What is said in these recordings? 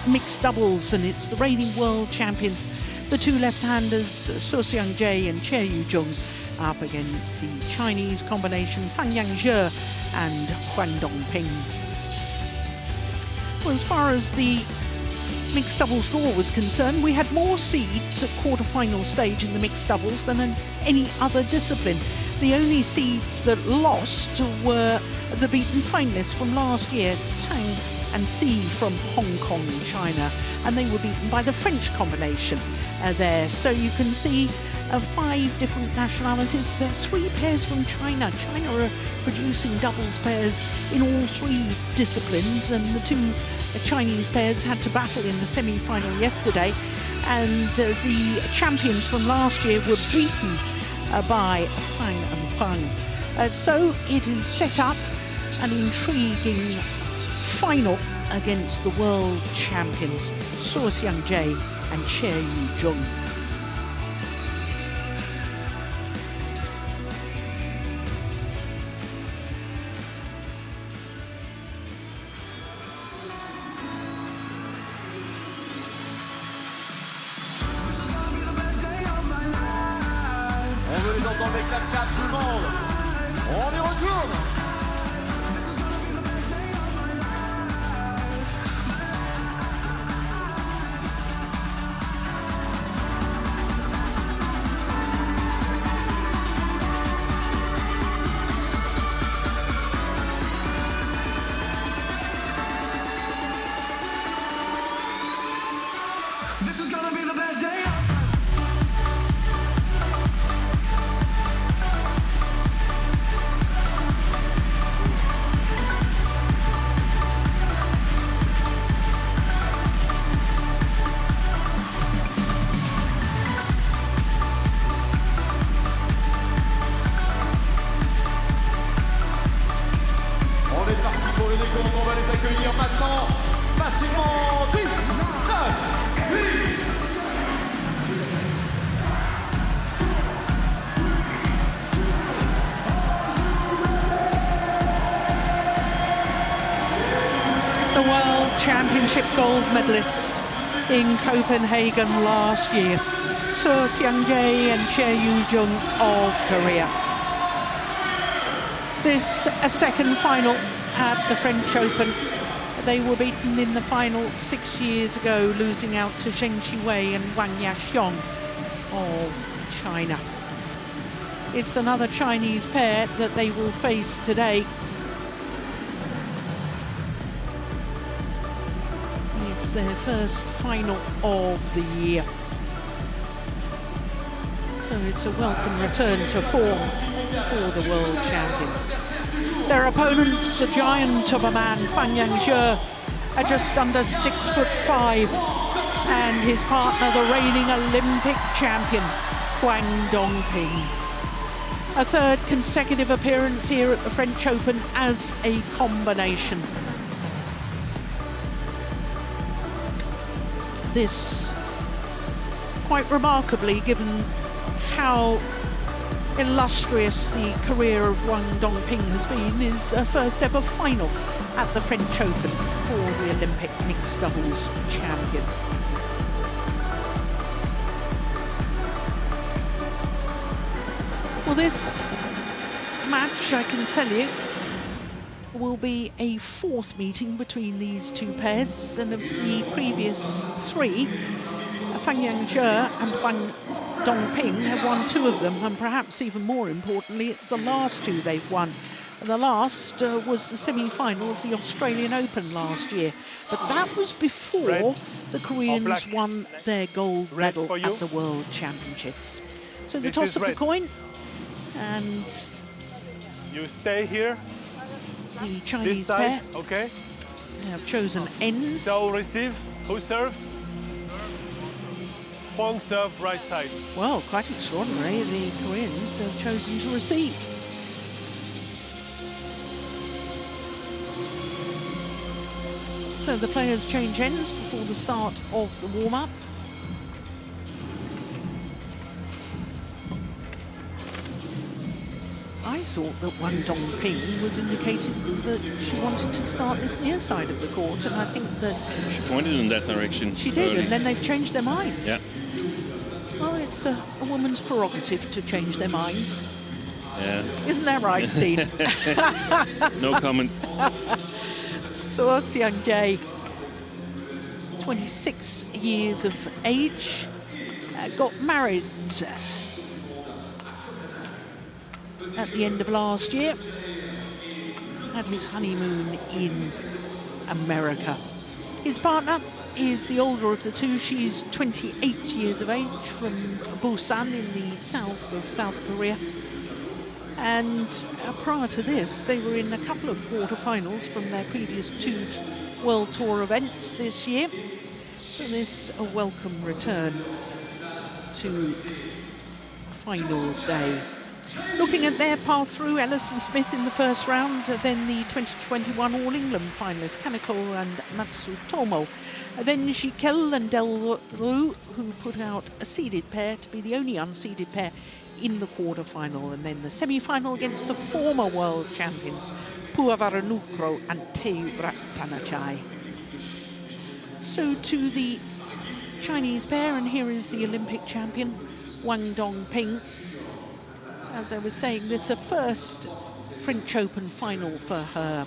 mixed doubles, and it's the reigning world champions, the two left-handers, Chae and Chae up against the Chinese combination, Feng and Huang. Well, as far as the mixed doubles draw was concerned, we had more seeds at quarter-final stage in the mixed doubles than in any other discipline. The only seeds that lost were the beaten finalists from last year, Tang and Si from Hong Kong, China, and they were beaten by the French combination there. So you can see 5 different nationalities, 3 pairs from China. China are producing doubles pairs in all 3 disciplines, and the 2 Chinese pairs had to battle in the semi-final yesterday, and the champions from last year were beaten by Feng and Huang. So it is set up an intriguing final against the world champions, Chae and Chae. On veut les entendre avec la clap, tout le monde. On y retourne. This is gonna be the best day. On est parti pour le décompte, on va les accueillir maintenant. Facilement 10, 9, 8. The World Championship gold medalists in Copenhagen last year, Chae and Chae of Korea. This a second final at the French Open. They were beaten in the final 6 years ago, losing out to Zheng Qiwei and Wang Yaxiong of China. It's another Chinese pair that they will face today. It's their first final of the year. So it's a welcome return to form for the world champions. Their opponents, the giant of a man, Feng are just under 6'5", and his partner, the reigning Olympic champion, Huang. A third consecutive appearance here at the French Open as a combination. This, quite remarkably, given how illustrious the career of Huang has been, is a first ever final at the French Open for the Olympic mixed doubles champion. Well, this match, I can tell you, will be a 4th meeting between these 2 pairs, and of the previous 3, Feng and Huang have won 2 of them, and perhaps even more importantly, it's the last 2 they've won. And the last was the semi-final of the Australian Open last year, but that was before the Koreans won their gold medal at the World Championships. So the toss of the coin, and you stay here. The Chinese pair, okay, have chosen ends. So receive. Who serve? Huang serve right side. Well, quite extraordinary. The Koreans have chosen to receive. So the players change ends before the start of the warm-up. I thought that Wang Dongping was indicating that she wanted to start this near side of the court, and I think that She pointed in that direction. she did, early. and then they've changed their minds. Yeah. Well, it's a woman's prerogative to change their minds. Yeah. Isn't that right, Steve? No comment. So Chae, 26 years of age, got married at the end of last year, had his honeymoon in America. His partner is the older of the two. She's 28 years of age, from Busan in the south of South Korea. And prior to this, they were in a couple of quarterfinals from their previous 2 World Tour events this year. So this a welcome return to finals day. Looking at their path through, Ellison Smith in the first round, then the 2021 All England finalists, Kaneko and Matsutomo. Then Jikel and Del Rue, who put out a seeded pair to be the only unseeded pair in the quarterfinal, and then the semi-final against the former world champions, Puavaranukro and Teu Ratanachai. So to the Chinese pair, and here is the Olympic champion, Wang Dongping. As I was saying, this is a first French Open final for her.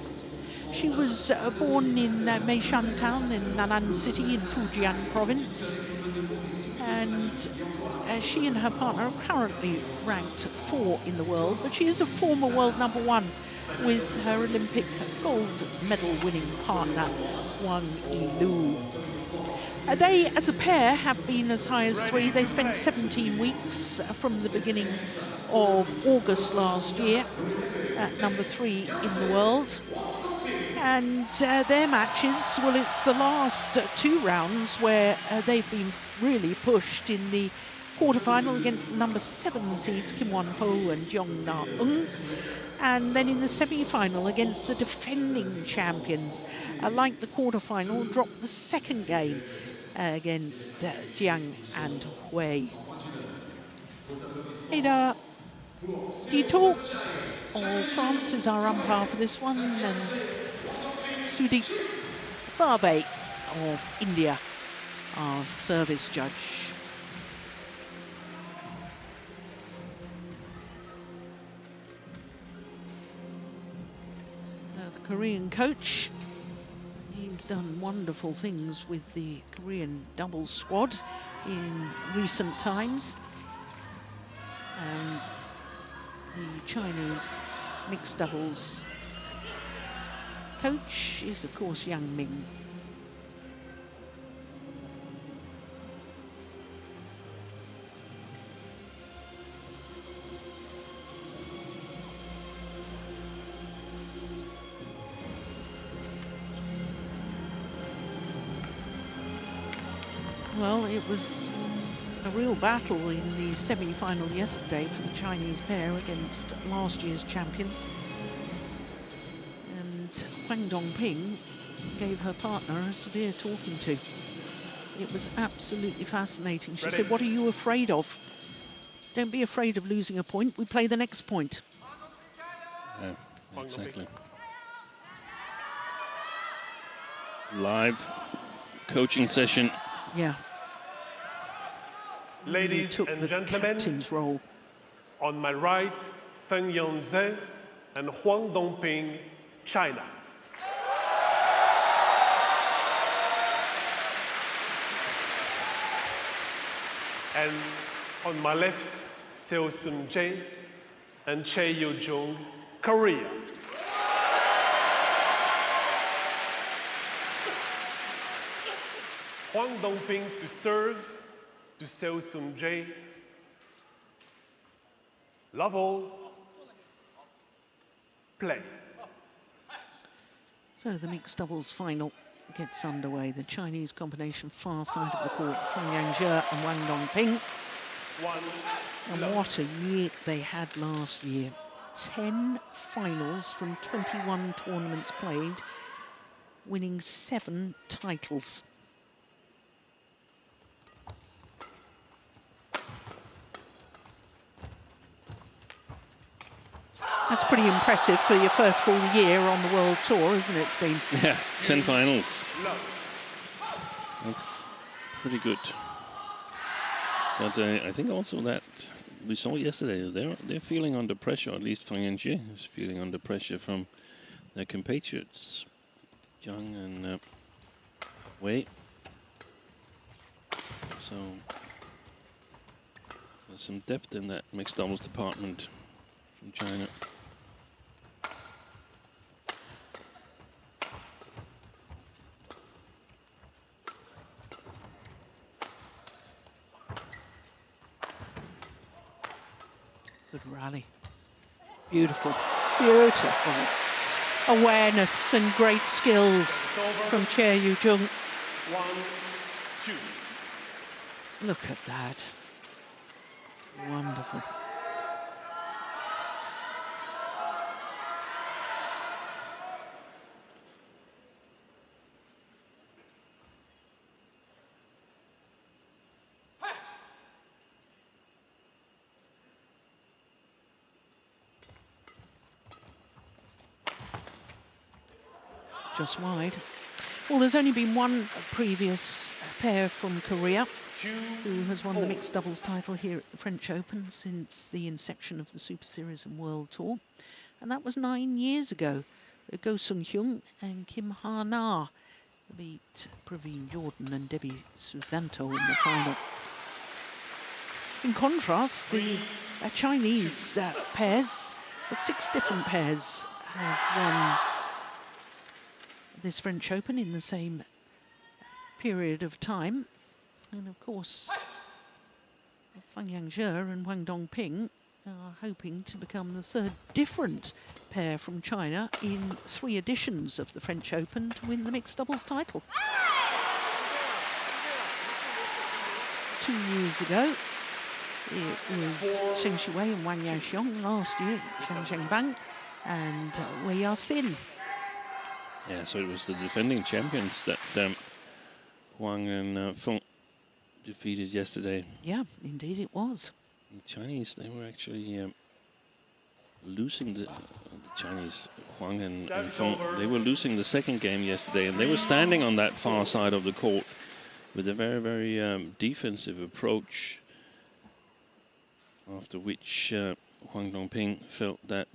She was born in Meishan town in Nan'an City in Fujian province, and she and her partner are currently ranked 4 in the world, but she is a former world #1 with her Olympic gold medal winning partner, Wang Yilu. They, as a pair, have been as high as 3. They spent 17 weeks from the beginning of August last year at #3 in the world. And their matches, well, it's the last 2 rounds where they've been really pushed in the quarterfinal against the #7 seeds, Kim Won-ho and Jong Na-eun. And then in the semi-final against the defending champions, like the quarterfinal, dropped the second game against Jiang and Hui. Ada Dito of France is our umpire for this one, and Sudirman of India, our service judge. The Korean coach, he's done wonderful things with the Korean doubles squad in recent times. And the Chinese mixed doubles coach is, of course, Yang Ming. Well, it was a real battle in the semi-final yesterday for the Chinese pair against last year's champions. And Wang Dongping gave her partner a severe talking to. It was absolutely fascinating. She said, "What are you afraid of? Don't be afraid of losing a point. We play the next point." Yeah, exactly. Live coaching session. Yeah. Ladies took and the gentlemen, captain's role. on my right, Feng and Huang Dongping, China. And on my left, Seo Sun-jae and Chae Yo-jung, Korea. Huang Dongping to serve, to Seo Sun-jae. Love all. Play. So the mixed doubles final gets underway. The Chinese combination far side of the court, Feng Yanzhe and Wang Dongping. And what a year they had last year. 10 finals from 21 tournaments played, winning 7 titles. That's pretty impressive for your first full year on the World Tour, isn't it, Steen? Yeah, 10 finals. That's pretty good. But I think also that we saw yesterday, they're feeling under pressure, at least Feng and Chae is feeling under pressure from their compatriots, Huang and Wei. So there's some depth in that mixed doubles department from China. Good rally. Beautiful, beautiful. Awareness and great skills from Chae Yu-jung. 1-2. Look at that. Wonderful. Just wide. Well, there's only been one previous pair from Korea who has won the mixed doubles title here at the French Open since the inception of the Super Series and World Tour. And that was 9 years ago. Go Sung-hyun and Kim Ha-na beat Praveen Jordan and Debbie Susanto in the final. In contrast, the Chinese pairs, 6 different pairs, have won this French Open in the same period of time. And of course, Feng Yangzhe and Wang Dongping are hoping to become the 3rd different pair from China in 3 editions of the French Open to win the mixed doubles title. 2 years ago, it was Sheng Shiwei and Wang Yaoxiong. Last year, Zhang Zhengbang and Wei Yaxin. Yeah, so it was the defending champions that Huang and Feng defeated yesterday. Yeah, indeed it was. The Chinese, they were actually losing the Chinese, Huang and Feng, they were losing the 2nd game yesterday, and they were standing on that far side of the court with a very, very defensive approach, after which Huang Dongping felt that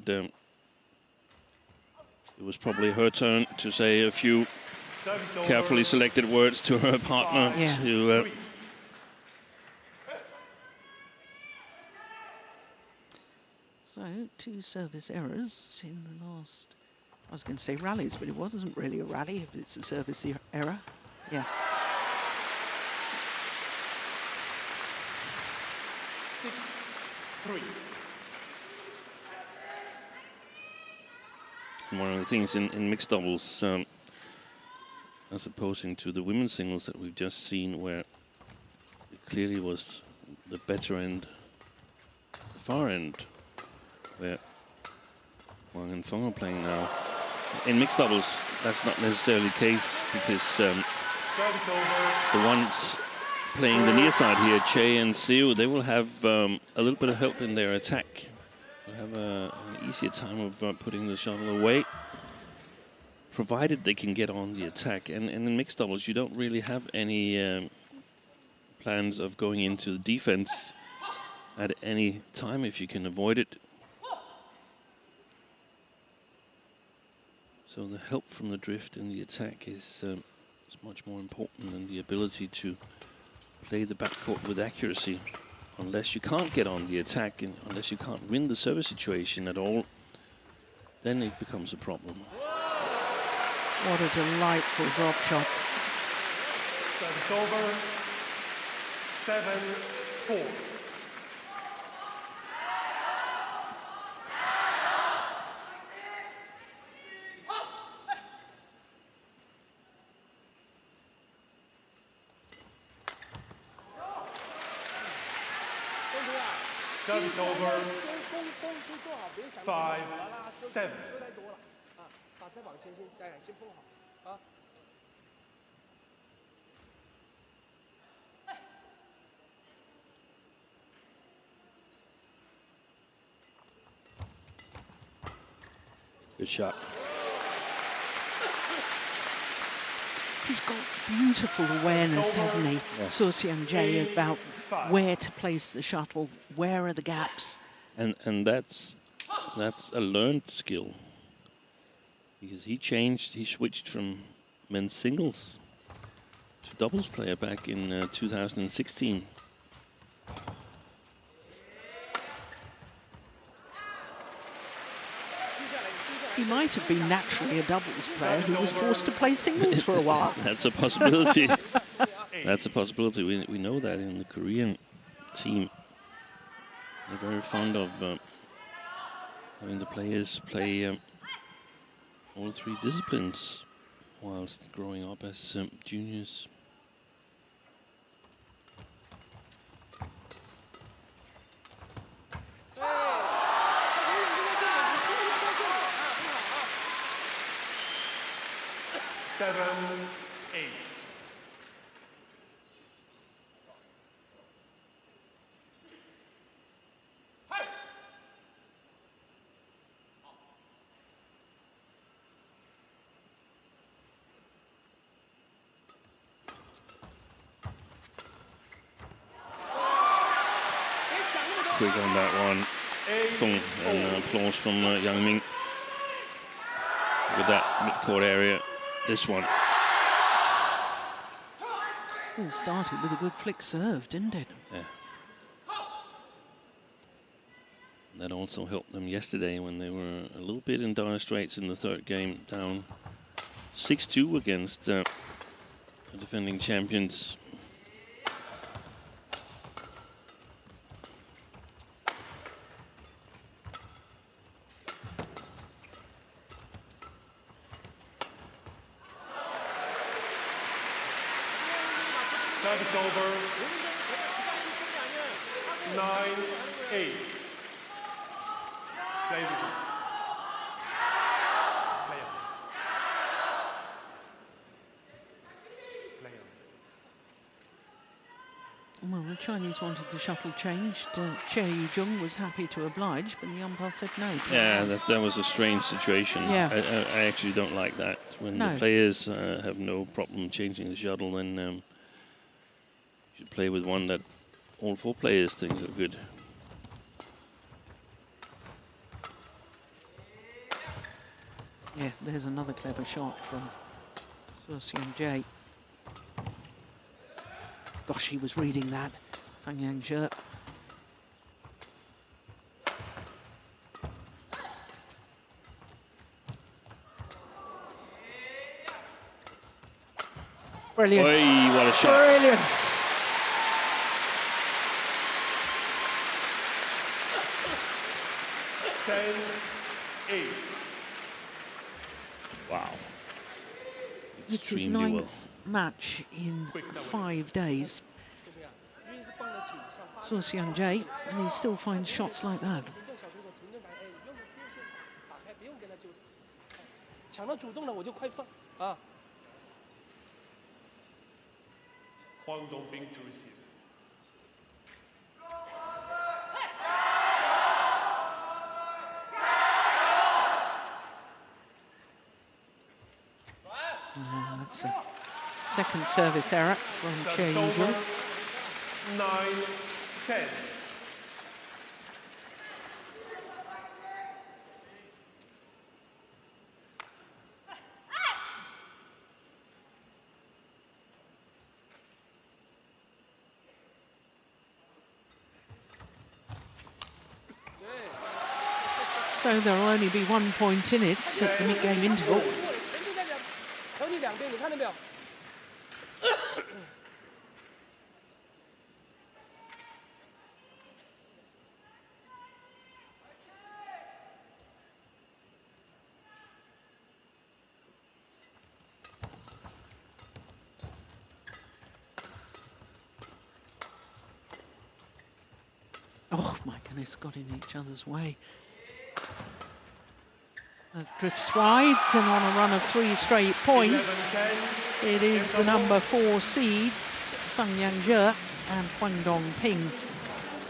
it was probably her turn to say a few carefully selected words to her partner. Yeah. To, so 2 service errors in the last, I was going to say rallies, but it wasn't really a rally if it's a service error. Yeah. 6-3. One of the things in mixed doubles, as opposing to the women's singles that we've just seen, where it clearly was the better end, the far end, where Huang and Feng are playing now. In mixed doubles, that's not necessarily the case, because the ones playing the near side here, Chae and Siu, they will have a little bit of help in their attack. They'll have an easier time of putting the shuttle away, provided they can get on the attack. And in mixed doubles, you don't really have any plans of going into the defense at any time if you can avoid it. So the help from the drift in the attack is much more important than the ability to play the backcourt with accuracy. Unless you can't get on the attack and unless you can't win the service situation at all, then it becomes a problem. What a delightful drop shot. Service over. 7-4. Service over. 5-7. Good shot. He's got beautiful awareness, hasn't he, Yeah. Chae, about where to place the shuttle, where are the gaps. And that's a learned skill. Because he switched from men's singles to doubles player back in 2016. He might have been naturally a doubles player who was forced to play singles for a while. That's a possibility. That's a possibility. We know that in the Korean team. They're very fond of having the players play all three disciplines whilst growing up as juniors. Seven, 8. Quick on that one. Feng, and applause from Yang Ming. With that mid-court area, this one. All started with a good flick serve, didn't it? Yeah. That also helped them yesterday when they were a little bit in dire straits in the third game, down 6-2 against the defending champions. Service over. 9-8. Play with him. Play on. Play on. Well, the Chinese wanted the shuttle changed. Chae was happy to oblige, but the umpire said no. Yeah, that was a strange situation. Yeah. I actually don't like that. When the players have no problem changing the shuttle, then you should play with one that all four players think are good. Yeah, there's another clever shot from Chae. Gosh, he was reading that, Feng Yang. Brilliant. Oy, what a shot. Brilliant. Wow. It's his Extremely well. 9th match in 5 days. Chae, and he still finds shots like that. Huang Dongbing to receive. That's a second service error from Chae. 9-10. So there'll only be 1 point in it at the mid-game interval. Oh my goodness, got in each other's way. That drifts wide, and on a run of 3 straight points, it is the number 4 seeds, Feng Yang and Huang Dongping,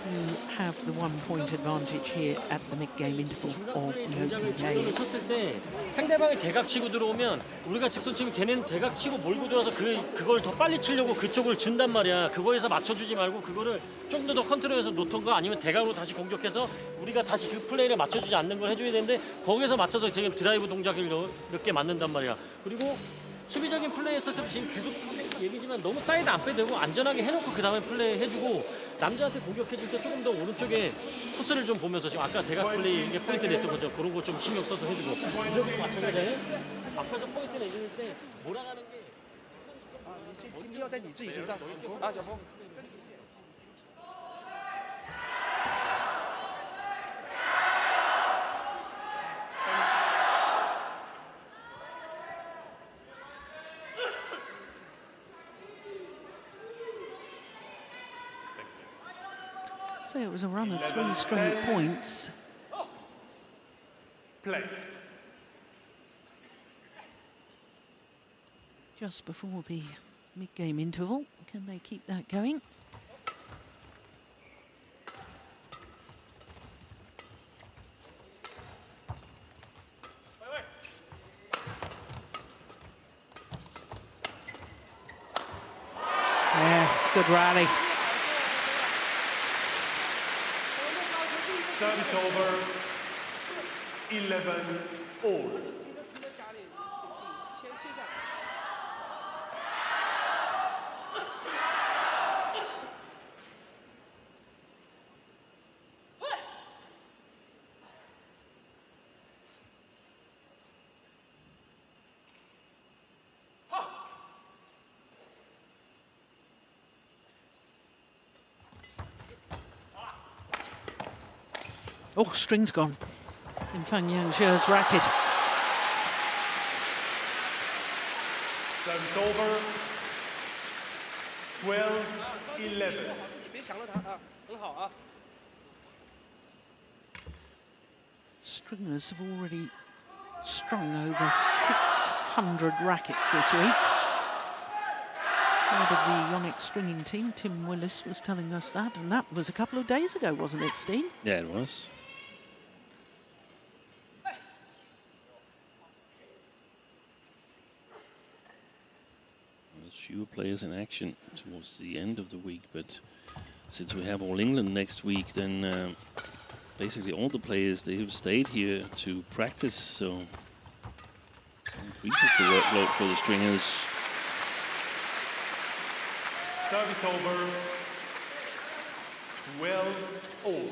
who have the 1-point advantage here at the mid-game interval of the opening game. 쳤을 때 상대방이 대각 치고 들어오면 우리가 직선 치면 걔는 대각 치고 몰고 들어와서 그걸 더 빨리 치려고 그쪽을 준단 말이야. 그거에서 맞춰주지 말고 그거를 좀 더 컨트롤해서 놓던가 아니면 대각으로 다시 공격해서 우리가 다시 그 플레이를 맞춰주지 않는 걸 해줘야 되는데 거기서 맞춰서 지금 드라이브 동작을 몇 개 맞는단 말이야. 그리고 수비적인 플레이 했었을 때 지금 계속 얘기지만 너무 사이드 안 빼대고 안전하게 해놓고 그 다음에 플레이 해주고 남자한테 공격해줄 때 조금 더 오른쪽에 코스를 좀 보면서 지금 아까 대각 플레이 이게 포인트 냈던 거죠. 그런 거 좀 신경 써서 해주고 무조건 마찬가지예요. 앞에서 포인트 내줄 때 몰아가는 게 So it was a run of 3 straight points. Play. Just before the mid-game interval. Can they keep that going? Yeah, good rally. Service over. 11 all. Oh, string's gone in Feng Yangshi's racket. Service over. 12-11. Stringers have already strung over 600 rackets this week. Head of the YONEX stringing team, Tim Willis, was telling us that, and that was a couple of days ago, wasn't it, Steen? Yeah, it was. There's fewer players in action towards the end of the week, but since we have All England next week, then basically all the players, they have stayed here to practice, so it increases the workload for the stringers. Service over. 12 all.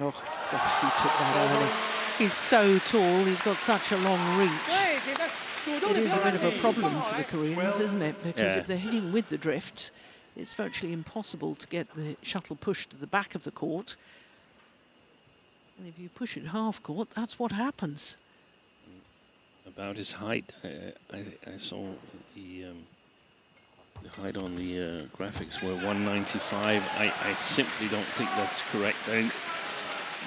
Oh, gosh, he took that early. He's so tall, he's got such a long reach. It is a bit of a problem for the Koreans, isn't it? Because if they're hitting with the drift, it's virtually impossible to get the shuttle pushed to the back of the court. And if you push it half court, that's what happens. About his height, I saw the height on the graphics were 195. I simply don't think that's correct.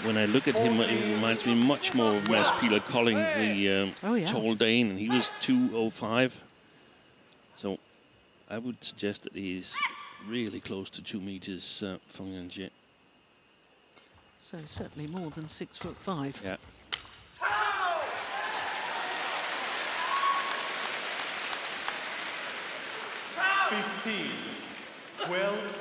When I look at him, it reminds me much more of Mads Peter Colling, the tall Dane, and he was 205. So I would suggest that he's really close to 2 meters, Feng Yang. So certainly more than 6'5". Yeah. $15, 12.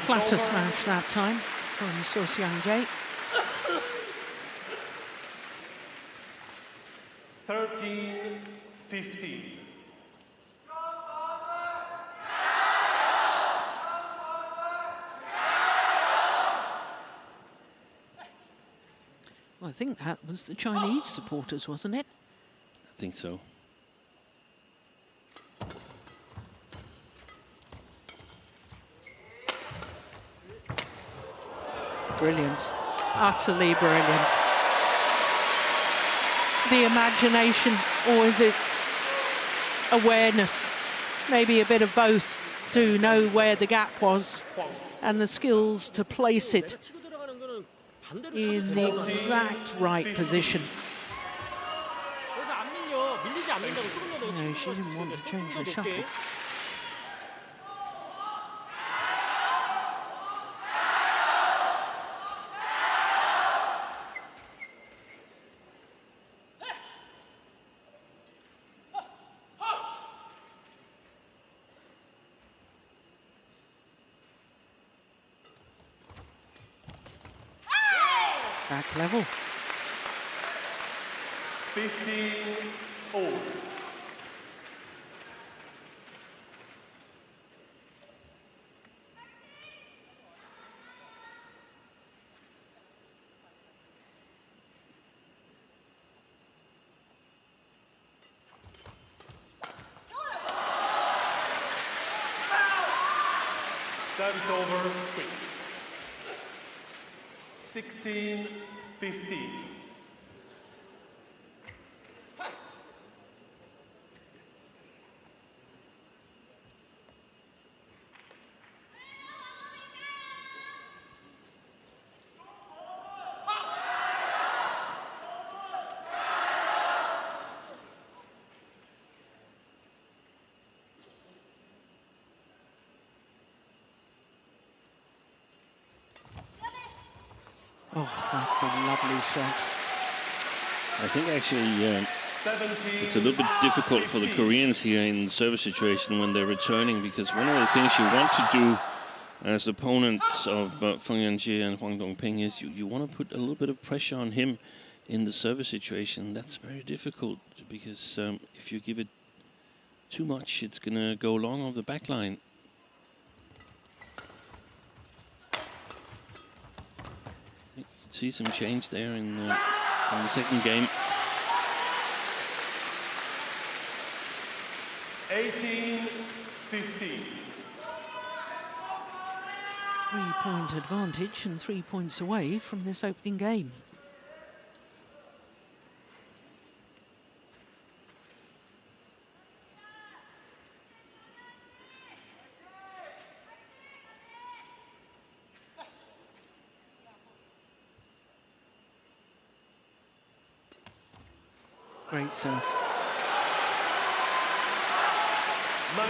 Flatter smash that time from Chae. 13-15. Well, I think that was the Chinese supporters, wasn't it? think so. Brilliant. Utterly brilliant. The imagination, or is it awareness? Maybe a bit of both, to know where the gap was and the skills to place it in the exact right position. No, she didn't want to change the shuttle. Back level. 15-all. Service over, quick. 16-15. Oh, that's a lovely shot. I think actually it's a little bit difficult for the Koreans here in the service situation when they're returning, because one of the things you want to do as opponents of Feng Chae and Huang Dongping is you want to put a little bit of pressure on him in the service situation. That's very difficult, because if you give it too much, it's going to go long off the back line. See some change there in the second game. 18-15. 3-point advantage and 3 points away from this opening game. Great serve. 19-15.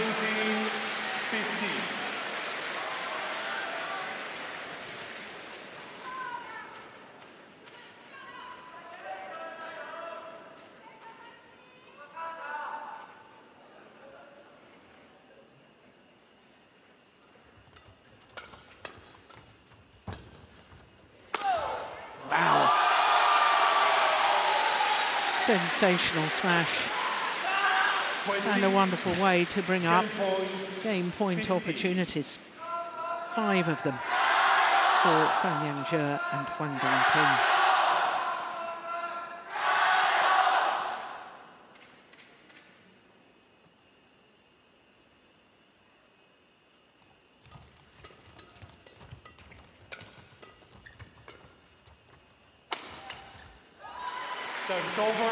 Wow. Sensational smash. And a wonderful way to bring up game point opportunities. 5 of them for Feng Chae and Huang Dongping. Service over.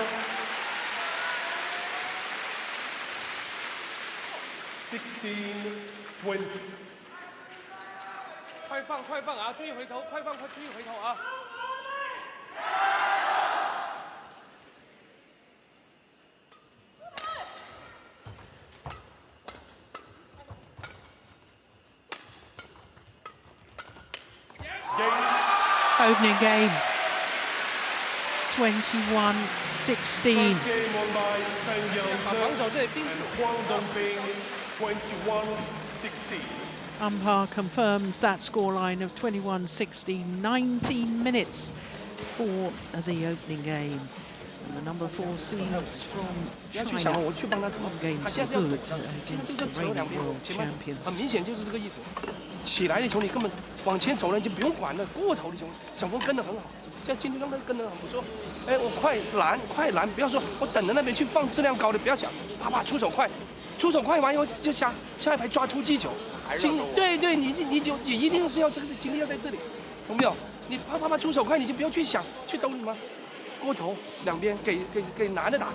16-20. 快放快放啊！注意回头，快放快注意回头啊！ Opening game. 21-16. First game won by Feng Chae and Huang Dongping, 21-16. Umpire confirms that scoreline of 21-16, 19 minutes for the opening game. And the number 4 seeds from China. One game so good against the reigning world champions. 很明显就是这个意图。起来的球你根本往前走了，你就不用管了。过头的球，小峰跟得很好。这样今天他们跟得很不错。哎，我快拦，不要说我等着那边去放质量高的，不要想，啪出手快，出手快完以后就下一排抓突击球。对，你就一定是要这个精力要在这里，懂没有？你啪出手快，你就不要去想去兜什么，过头两边给男的打，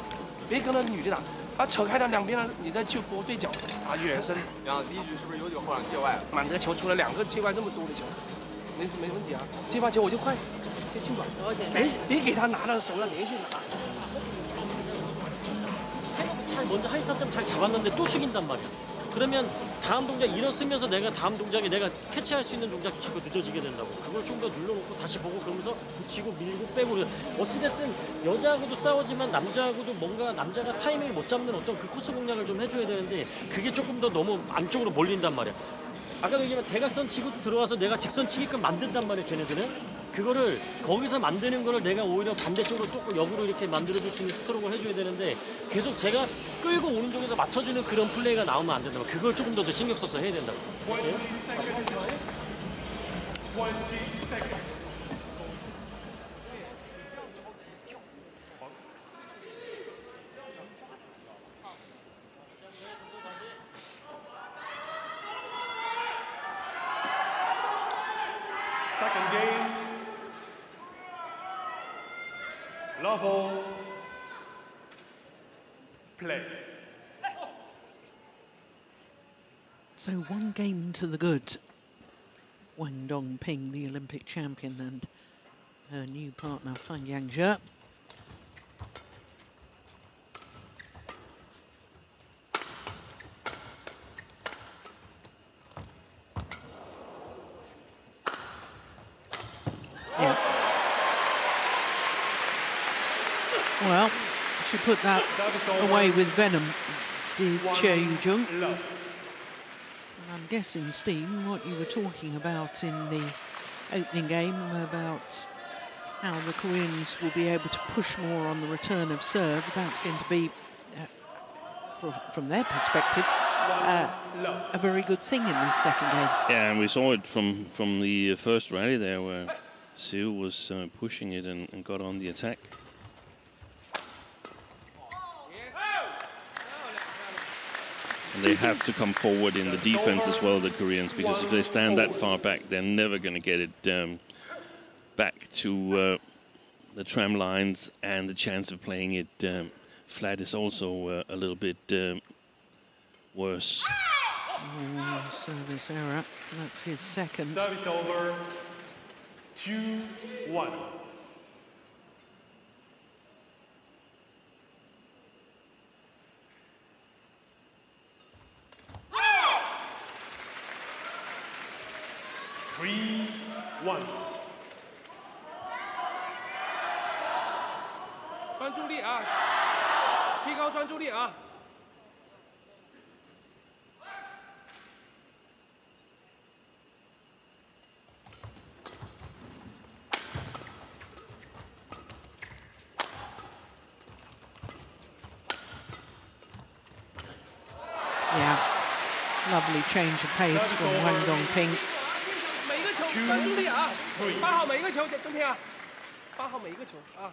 别跟那女的打。扯开了两边了，你再去拨对角，远身。然后第一局是不是有点后场界外了？满个球出了2个界外这么多的球，没问题啊。接发球我就快，就进吧。别给他拿到手上连续拿。 잘 먼저 하이 타점 잘 잡았는데 또 숙인단 말이야. 그러면 다음 동작 일어서면서 내가 다음 동작에 내가 캐치할 수 있는 동작도 자꾸 늦어지게 된다고. 그걸 좀 더 눌러놓고 다시 보고 그러면서 붙이고 밀고 빼고. 어찌됐든 여자하고도 싸우지만 남자하고도 뭔가 남자가 타이밍을 못 잡는 어떤 그 코스 공략을 좀 해줘야 되는데 그게 조금 더 너무 안쪽으로 몰린단 말이야. 아까도 얘기했지만 대각선 치고 들어와서 내가 직선 치게끔 만든단 말이야 쟤네들은. 그거를 거기서 만드는 거를 내가 오히려 반대쪽으로 또 역으로 이렇게 만들어줄 수 있는 스트로크를 해줘야 되는데 계속 제가 끌고 오는 쪽에서 맞춰주는 그런 플레이가 나오면 안 된다. 그걸 조금 더 신경 써서 해야 된다고. 20 seconds. Second game. Level. Play. So 1 game to the good. Wang Dongping, the Olympic champion, and her new partner, Feng. Yeah. Well, she put that away with venom, did Chae. I'm guessing, Steve, what you were talking about in the opening game about how the Koreans will be able to push more on the return of serve. That's going to be, from their perspective, a very good thing in this second game. Yeah, and we saw it from the first rally there where Siu was pushing it and got on the attack. And they have to come forward in the defense as well, the Koreans, because if they stand that far back, they're never going to get it back to the tram lines, and the chance of playing it flat is also a little bit worse. Oh, service error. That's his second. Service over. 2-1. One. 专注力啊，提高专注力啊。Yeah, lovely change of pace from Huang Dongping. 每个球专注力啊，发好每一个球，冬天啊，发好每一个球啊。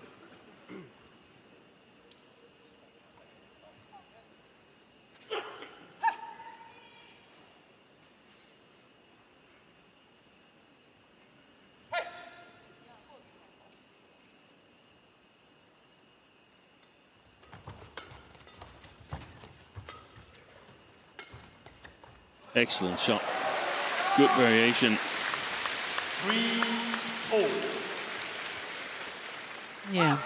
Excellent shot. Good variation. 3-0. Yeah.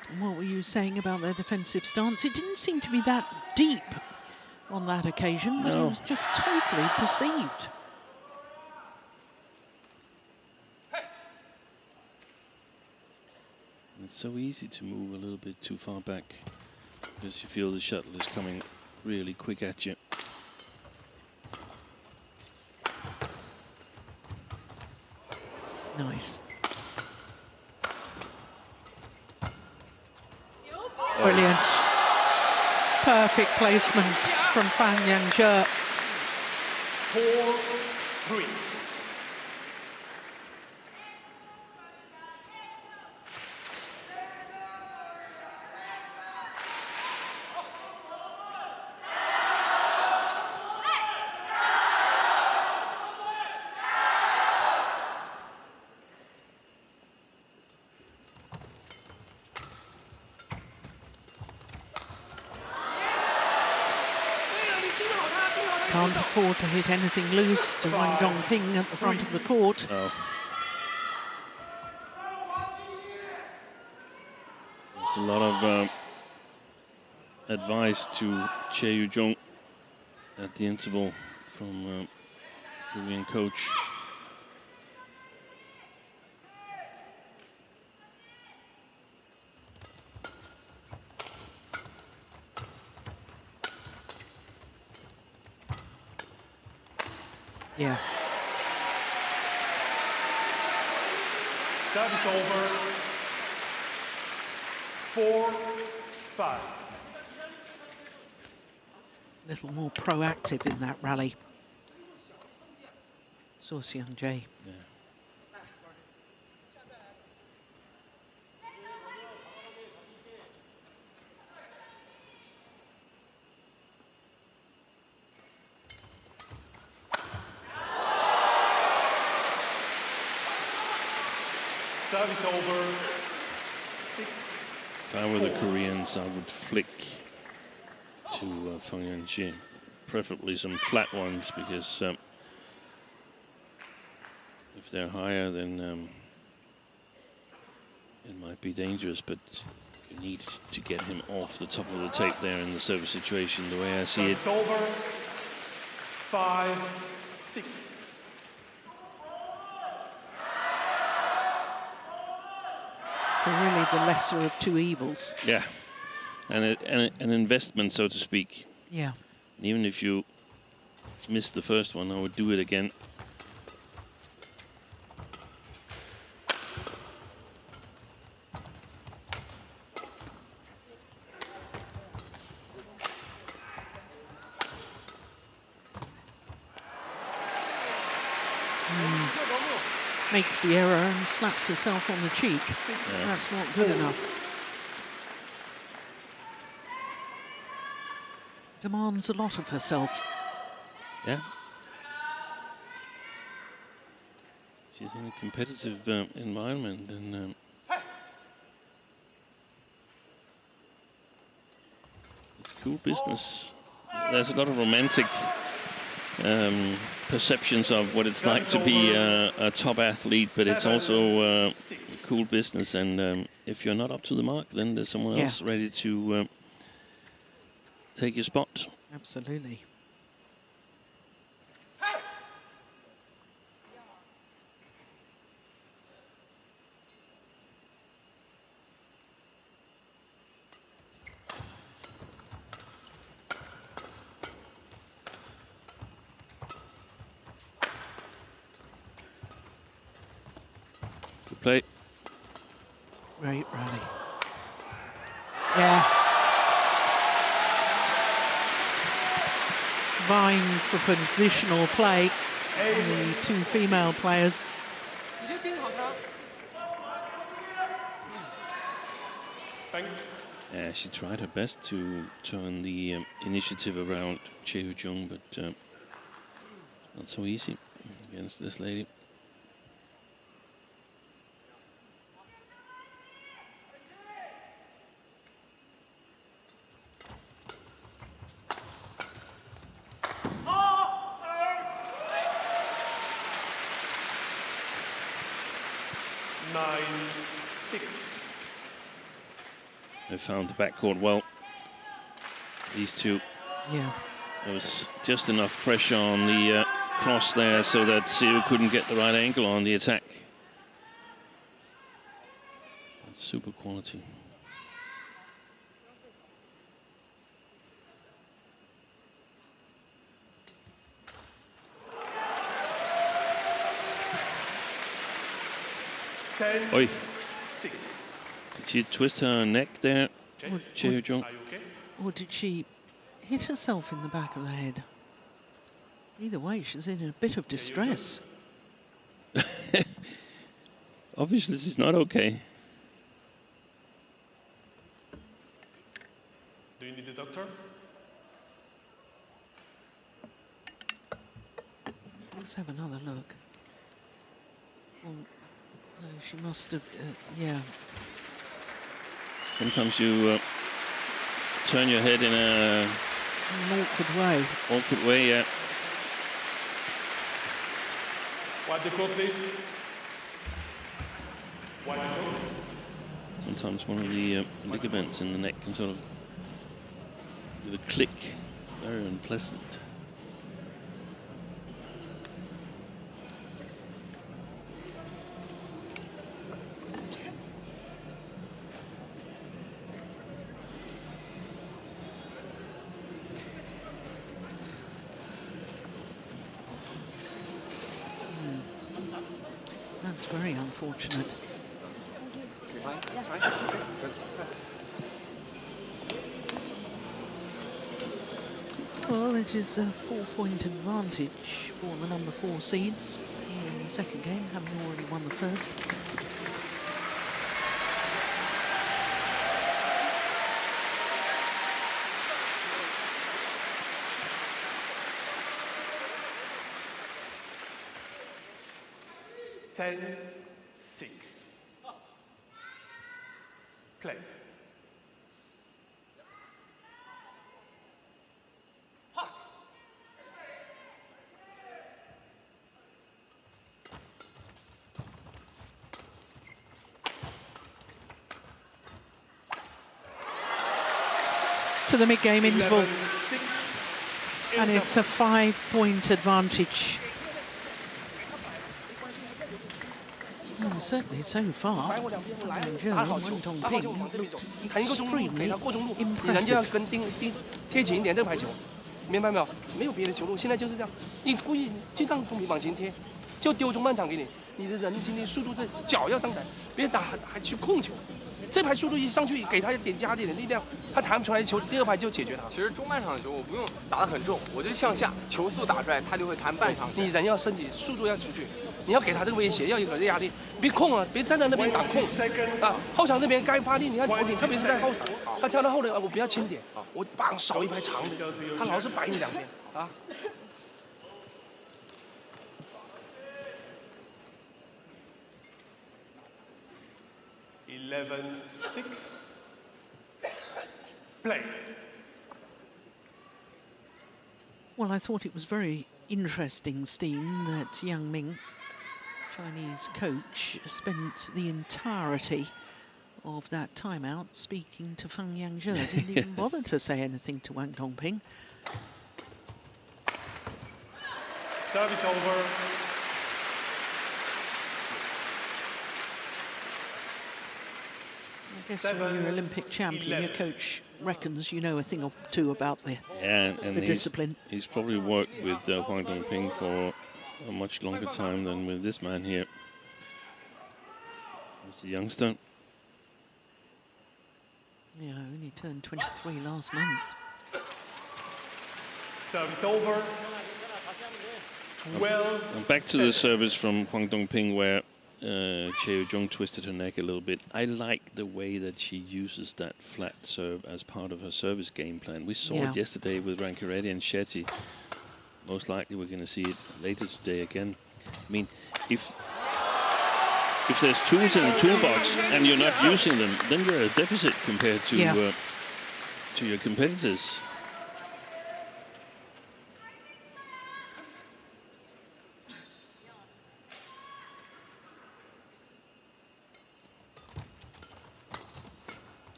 And what were you saying about their defensive stance? It didn't seem to be that deep on that occasion, but he was just totally deceived. It's so easy to move a little bit too far back because you feel the shuttle is coming really quick at you. Nice. Brilliant. Perfect placement from Feng. 4-3. can't afford to hit anything loose to Wang Dongping at the front of the court. Oh. There's a lot of advice to Chae Yu-jung at the interval from Korean coach. Yeah. Service over. 4-5. A little more proactive in that rally. Sudirman Chae. Yeah. Service over. 6. If I were the Koreans, I would flick to Feng Chae, preferably some flat ones, because if they're higher, then it might be dangerous. But you need to get him off the top of the tape there in the service situation, the way I see it. Service over. 5-6. So really the lesser of two evils. Yeah, and an investment, so to speak. Yeah. Even if you missed the first one, I would do it again. Makes the error and slaps herself on the cheek. Yeah. That's not good enough. Demands a lot of herself. Yeah. She's in a competitive environment, and it's cool business. There's a lot of romantic perceptions of what it's like to be a top athlete, but it's also cool business, and if you're not up to the mark, then there's someone else ready to take your spot. Absolutely. Play. Great rally. Yeah. Vying for positional play. The two female players. Yeah, she tried her best to turn the initiative around Chae Yu-jung, but it's not so easy against this lady. They found the backcourt well. These two. Yeah. There was just enough pressure on the cross there so that Siu couldn't get the right angle on the attack. That's super quality. Oi. 6. Did she twist her neck there, Chae Yu-jung? Or did she hit herself in the back of the head? Either way, she's in a bit of distress. Obviously, this is not okay. Do you need a doctor? Let's have another look. Well, no, she must have, yeah. Sometimes you turn your head in a An awkward way. Awkward way, yeah. Wipe the court, please. Wipe the court. Sometimes one of the ligaments in the neck can sort of do a click. Very unpleasant. That's very unfortunate. Well, it is a 4-point advantage for the number 4 seeds in the second game, having already won the first. Six. Play. To the mid-game interval, 11-6. and it's a 5-point advantage. Oh, certainly so far. 弹一个中路，给他过中路，你人家要跟贴紧一点这个排球，明白没有？没有别的球路，现在就是这样，你故意就让东平往前贴，就丢中半场给你，你的人今天速度这脚要上台，别打还去控球。 这排速度一上去，给他加点力量，他弹不出来球，第二排就解决他。其实中半场的球我不用打得很重，我就向下，球速打出来，他就会弹半场。你人要身体速度要出去，你要给他这个威胁，要有个压力，别控啊，别站在那边挡控啊。后场这边该发力你要头顶，特别是在后场，他跳到后面啊，我不要轻点，我绑少一排长的，他老是摆你两边啊。 11-6. Play. Well, I thought it was very interesting, Steen, that Yang Ming, Chinese coach, spent the entirety of that timeout speaking to Feng Yangzhe. Didn't even bother to say anything to Wang Dongping. Service over. I guess when you're Olympic champion, your coach reckons you know a thing or two about the, the discipline. He's probably worked with Huang Dongping for a much longer time than with this man here. He's a youngster. Yeah, only turned 23 last month. Service over. 12. And back to the service from Huang Dongping, where Chae twisted her neck a little bit. I like the way that she uses that flat serve as part of her service game plan. We saw it yesterday with Rankireddy and Chae. Most likely we're going to see it later today again. I mean, if there's tools in the toolbox and you're not using them, then you're at a deficit compared to your competitors.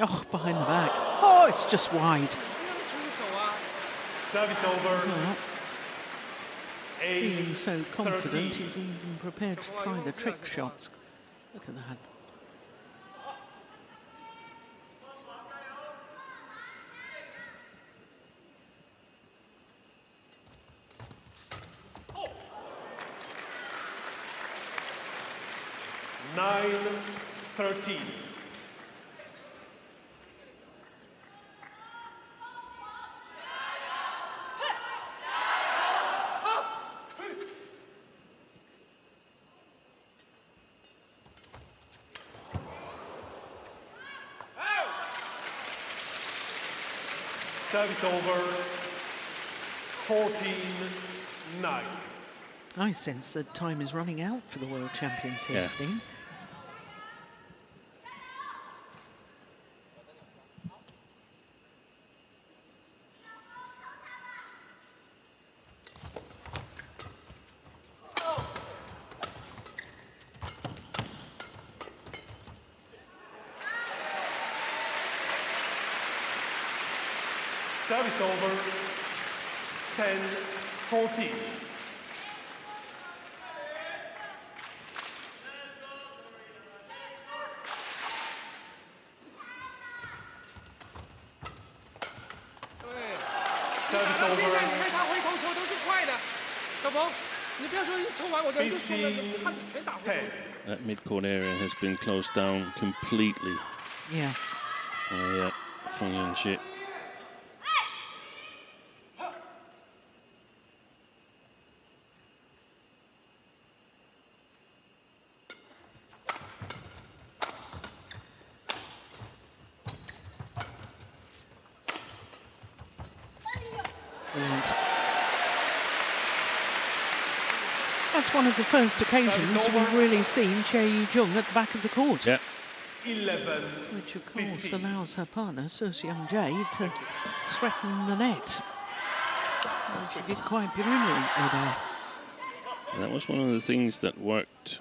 Oh, behind the back. Oh, it's just wide. Service over. Well, feeling so confident, he's even prepared to try the trick shots. Look at that. Oh. 9-13. Service over. 14-9. I sense that time is running out for the world champions here, Steen. Service over. 10-14. Service 现在 over. 你看他回头球都是快的，小鹏，你不要说一抽完我人就输了，他全打回头。 10. That mid-court area has been closed down completely Yeah. by Feng and Chae. Brilliant. That's one of the first occasions we've really seen Chae Yujung at the back of the court. Yeah. 11. Which of course 15. allows her partner, Young Jae, to threaten the net. And she did quite brilliantly there. That was one of the things that worked,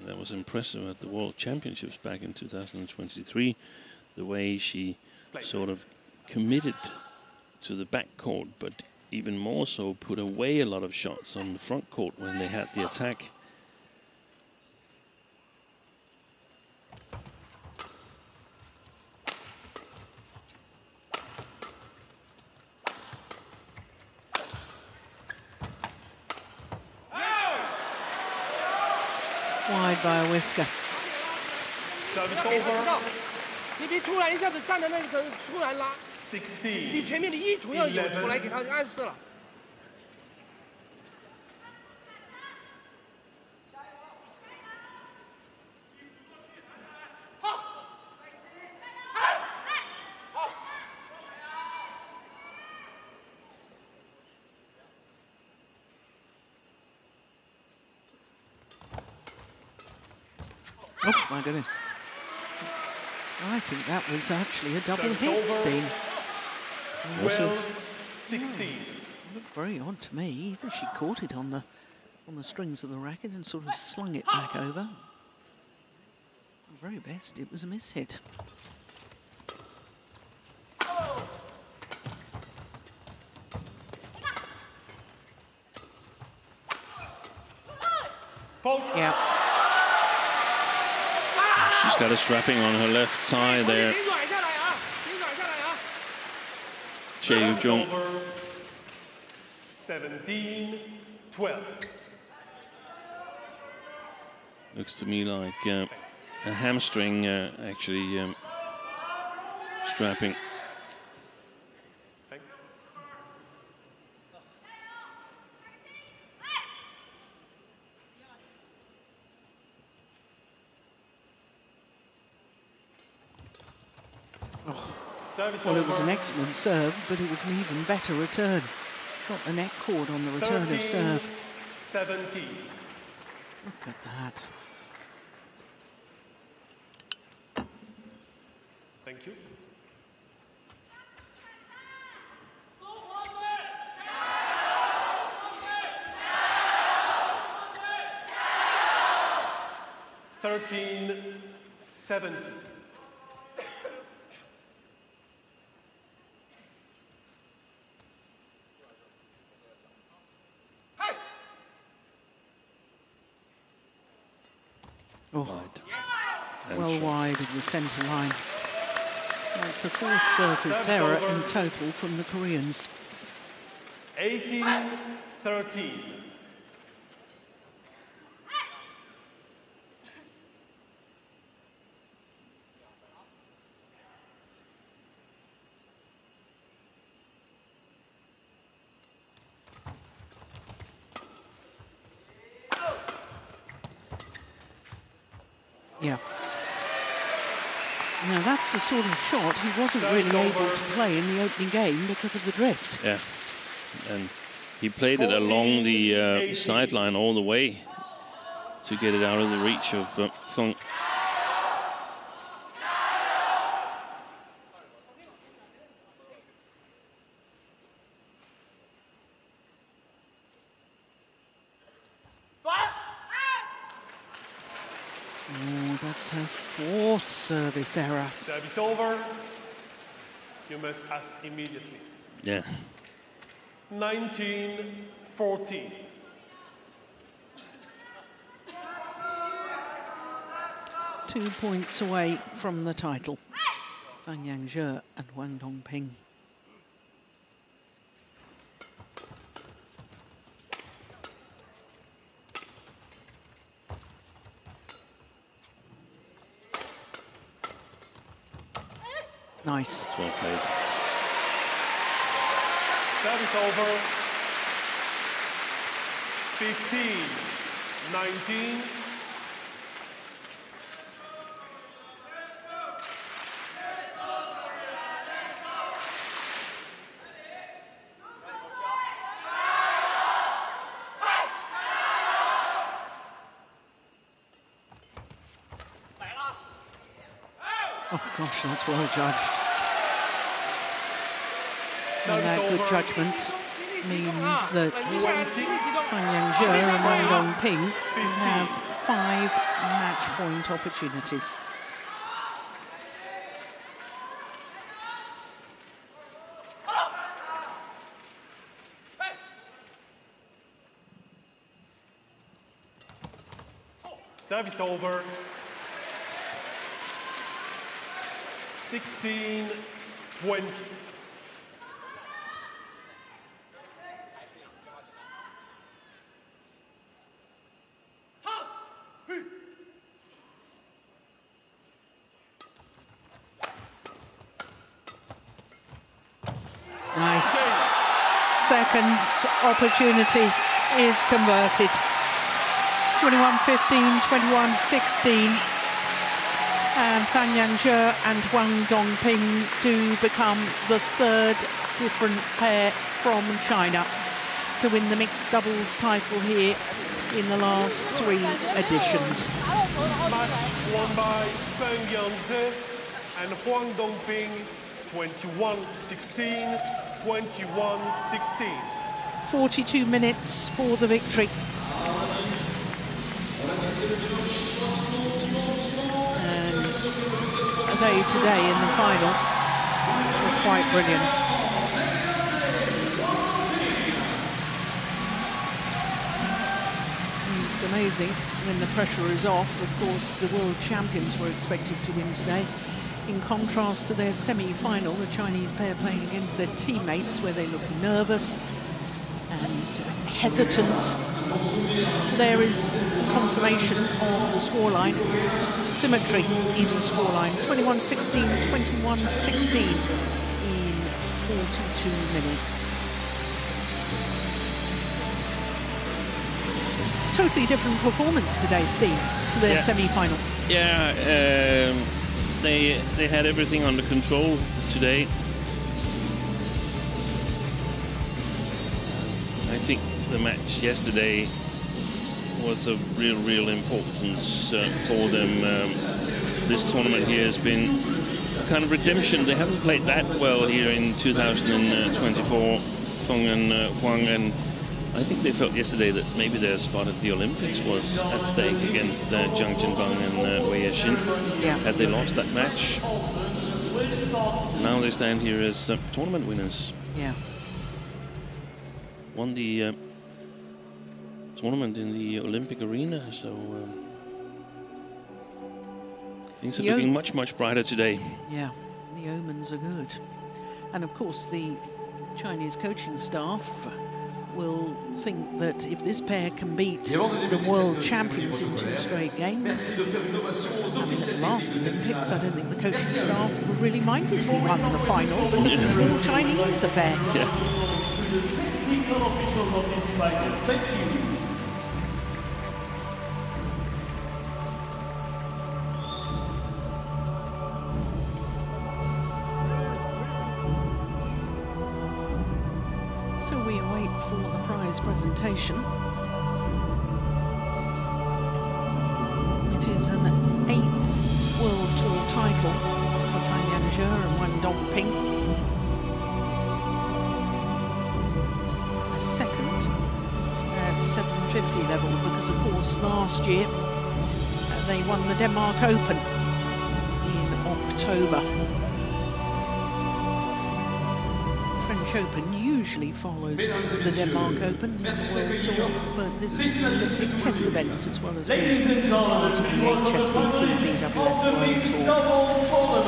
that was impressive at the World Championships back in 2023, the way she sort of committed to the back court, but even more so put away a lot of shots on the front court when they had the attack. Wide by a whisker. Service 要给他知道 over. 你别突然一下子站在那个层，突然拉，你16. 前面的意图要有出来给他暗示了。 Oh my goodness. I think that was actually a double hit, Steen. 12-16. Looked very odd to me. Even she caught it on the strings of the racket and sort of slung it back over. At the very best, it was a miss hit. Fault. Yeah. She's got a strapping on her left thigh 你 there. 软下来啊，你软下来啊。 Chae Yujung. Over. 17-12. Looks to me like a hamstring actually strapping. Feng. Service Well, it was an over. excellent serve, but it was an even better return. Got the net cord on the return of serve. 13-17. Look at that. Thank you. Thirteen, 17. Oh, And well shot. wide of the centre line. That's a fourth surface error in total from the Koreans. 18-13. Yeah. Now that's the sort of shot he wasn't really able to play in the opening game because of the drift. Yeah, and he played it along the sideline all the way to get it out of the reach of Feng. Oh, that's her fourth service error. Service over. You must pass immediately. Yeah. 19-14. 2 points away from the title. Feng and Huang Dongping. Nice. It's well played. Service over. 15-19. Oh gosh, that's well judged. And that good judgment means that Feng and Huang Dongping have 5 match point opportunities. Service over. 16-20. Nice. Seconds opportunity is converted. 21-15, 21-16. And Feng Yanzhe and Huang Dongping do become the 3rd different pair from China to win the mixed doubles title here in the last 3 editions. Match won by Feng Yanzhe and Huang Dongping, 21-16, 21-16. 42 minutes for the victory. They today in the final were quite brilliant. It's amazing when the pressure is off. Of course, the world champions were expected to win today. In contrast to their semi-final, the Chinese pair playing against their teammates, where they look nervous and hesitant. There is confirmation of the scoreline, symmetry in the scoreline. 21-16, 21-16 in 42 minutes. Totally different performance today, Steve, to their semi-final. Yeah, they had everything under control today. I think the match yesterday was of real importance for them. This tournament here has been a kind of redemption. They haven't played that well here in 2024, Feng and Huang, and I think they felt yesterday that maybe their spot at the Olympics was at stake against Zhang Jianbang and Wei Yexin. Yeah. Had they lost that match, now they stand here as tournament winners. Yeah. Won the tournament in the Olympic arena, so things are looking much brighter today. Yeah, the omens are good. And of course the Chinese coaching staff will think that if this pair can beat the world champions in 2 straight games, I mean, at the last Olympics, I don't think the coaching staff were really minded who won the final, because it's a real Chinese affair. Yeah. Officials of this final, thank you. So we await for the prize presentation. It is an 8th World Tour title for Feng Yanzhe and Huang Dongping. A 2nd at 750 level, because of course last year they won the Denmark Open in October. French Open usually follows the Denmark Open in the World Tour, but this is an Olympic test event as well as being part of the HSBC BWF World Tour.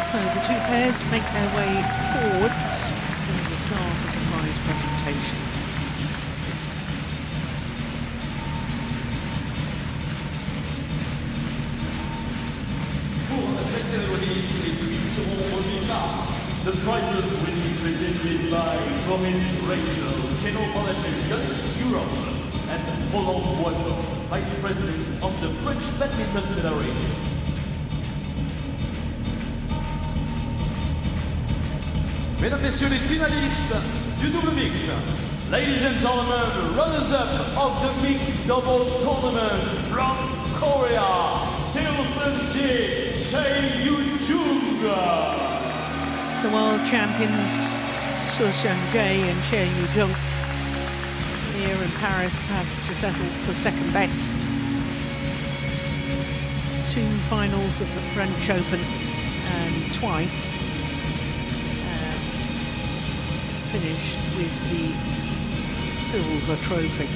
So the two pairs make their way forwards for the start of the prize presentation. Cette cérémonie, les prix seront remis par. The prizes will be presented by Promise Radio, Channel Manager YONEX Europe, and Huang, Vice President of the French Badminton Federation. Mesdames, Messieurs les finalistes du double mixte. Ladies and gentlemen, runners-up of the mixed double tournament from Korea, Chae the world champions Chae and Chae here in Paris have to settle for second best. Two finals at the French Open and twice finished with the silver trophy.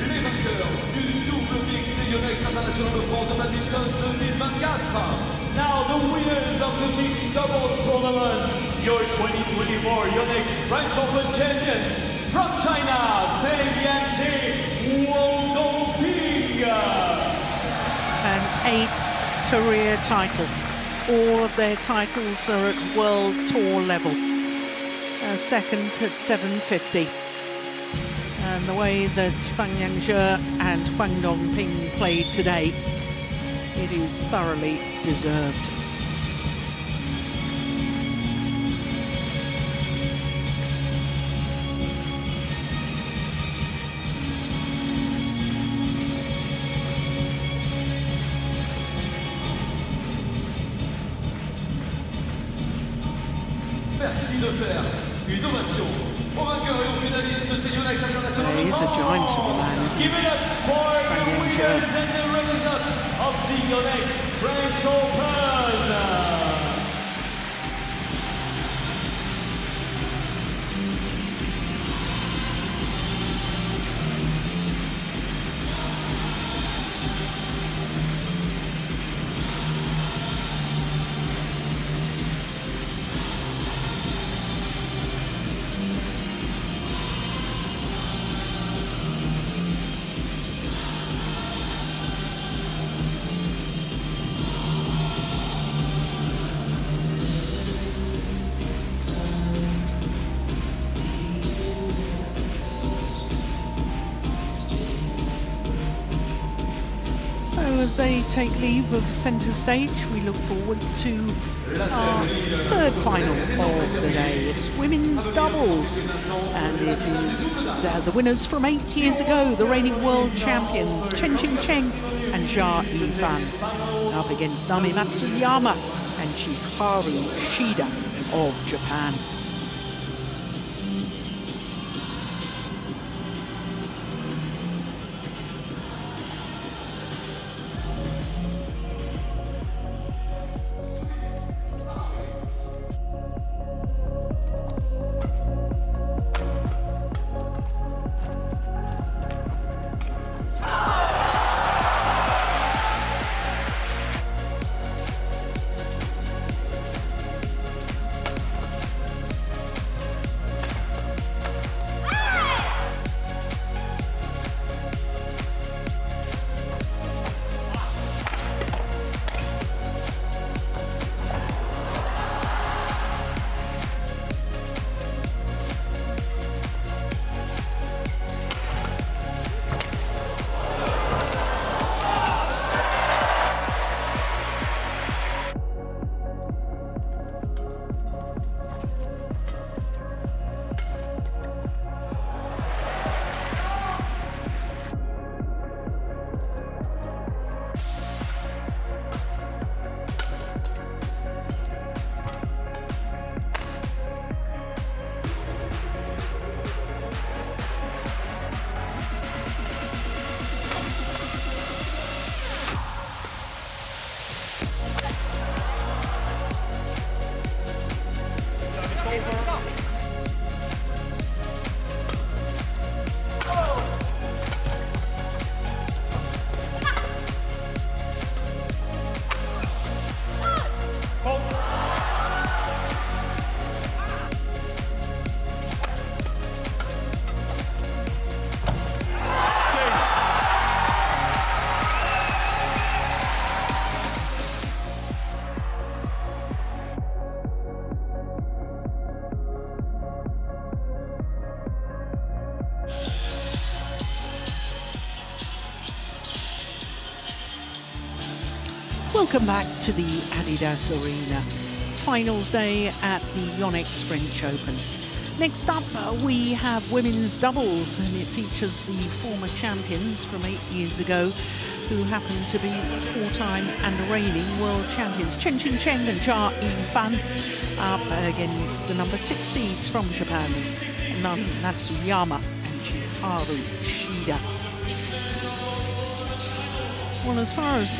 Les vainqueurs du double mix des YONEX International de France de Badminton 2024. Now the winners of the mixed double tournament, your 2024 YONEX French Open champions from China, Feng and Chae, An 8th career title. All of their titles are at World Tour level. Second at 750. And the way that Feng and Huang played today, it is thoroughly deserved. Merci de faire une ovation aux vainqueurs et aux finalistes de ces YONEX International de France. He's a giant of a man. Give it up for the winners and the runners-up of the YONEX French Open. As they take leave of centre stage, we look forward to our third final of the day. It's women's doubles, and it is the winners from 8 years ago, the reigning world champions Chen and Xia Yifan, up against Nami Matsuyama and Chikaru Shida of Japan. Welcome back to the Adidas Arena. Finals day at the YONEX French Open. Next up, we have women's doubles, and it features the former champions from 8 years ago who happen to be four-time and reigning world champions. Chen and Chae Feng up against the number 6 seeds from Japan, Natsuyama and Chiharu Shida. Well, as far as